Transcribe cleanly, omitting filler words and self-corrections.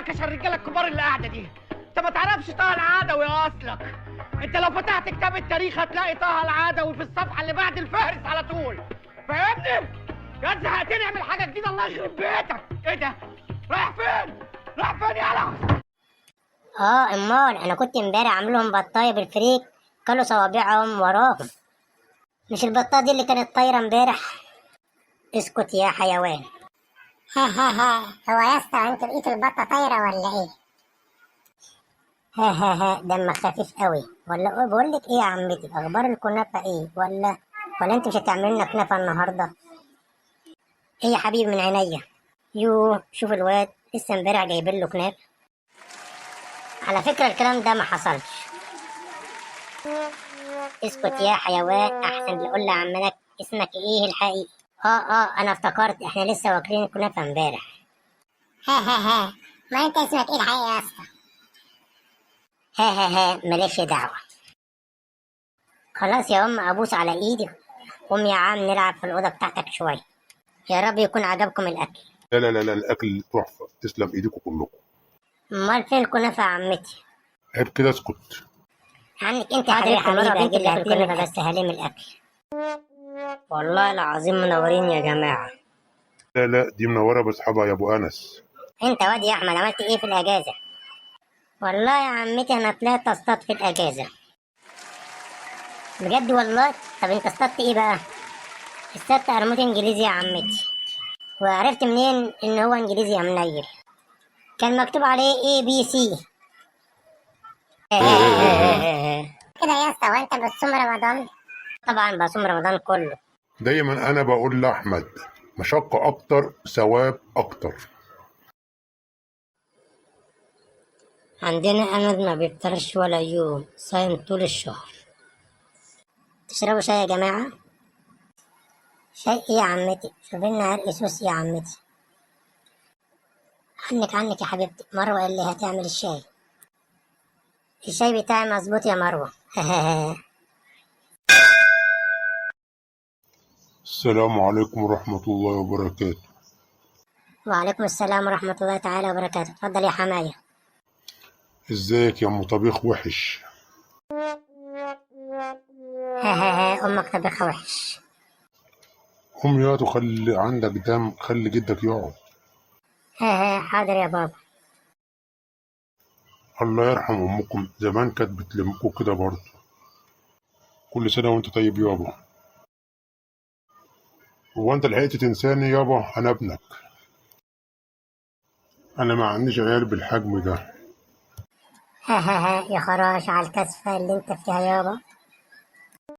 نكش الرجاله الكبار اللي قاعده دي. انت ما تعرفش طه العدوي اصلك. انت لو فتحت كتاب التاريخ هتلاقي طه العدوي في الصفحه اللي بعد الفهرس على طول. فاهمني؟ يا زهقتني اعمل حاجه جديده الله يخرب بيتك. ايه ده؟ رايح فين؟ رايح فين يالا؟ امال انا كنت امبارح عامل لهم بطايه بالفريك، كلوا صوابعهم وراهم. مش البطه دي اللي كانت طايره امبارح؟ اسكت يا حيوان. ها هو يا اسطى انتوا لقيتوا البطه طايره ولا ايه؟ ها دمك خفيف قوي. ولا بقول لك ايه يا عمتي، اخبار الكنافه ايه؟ ولا انت مش هتعمل لنا كنافه النهارده؟ ايه يا حبيبي من عينيا. شوف الواد لسه امبارح جايبين له كنافه. على فكره الكلام ده ما حصلش. اسكت يا حيوان احسن تقول لعمك اسمك ايه الحقيقي. انا افتكرت احنا لسه واكلين كنافه امبارح. ها ما انت اسمك ايه الحقيقه يا اسطى؟ مالكش دعوه. خلاص يا ابوس على ايدي. قوم يا عم نلعب في الاوضه بتاعتك شويه. يا رب يكون عجبكم الاكل. لا لا لا لا، الاكل تحفه، تسلم ايديكم كلكم. امال فين الكنافه يا عمتي؟ عيب كده، اسكت. عنك انت يا حبيبي مره بنت اللي هتلم بس هلم الاكل. والله العظيم منورين يا جماعه. لا لا، دي منوره باصحابها يا ابو انس. انت واد يا احمد عملت ايه في الاجازه؟ والله يا عمتي انا طلعت اصطاد في الاجازه. بجد والله؟ طب انت اصطادت ايه بقى؟ اصطادت قرموط انجليزي يا عمتي. وعرفت منين ان هو انجليزي يا منيل؟ كان مكتوب عليه ABC. كده يا اسطى وانت بتصوم رمضان؟ طبعا بصوم رمضان كله. دايما انا بقول لاحمد مشقه اكتر ثواب اكتر. عندنا أمد ما بيفطرش ولا يوم، صايم طول الشهر. تشربوا شاي يا جماعة؟ شاي ايه يا عمتي؟ شوفي لنا عرق سوس يا عمتي. عنك يا حبيبتي، مروة اللي هتعمل الشاي. الشاي بتاعي مظبوط يا مروة. السلام عليكم ورحمه الله وبركاته. وعليكم السلام ورحمة الله تعالى وبركاته. اتفضل يا حماية. ازيك يا ام طبيخ وحش؟ أمك طبخها وحش. قوم يا خلي عندك دم، خلي جدك يقعد. حاضر يا بابا. الله يرحم امكم، زمان كانت بتلمكوا كده برضه. كل سنه وانت طيب يابا. هو انت لحقت تنساني يابا؟ انا ابنك. انا ما عنديش عيال بالحجم ده. يا خراش على الكسفة اللي انت فيها يابا.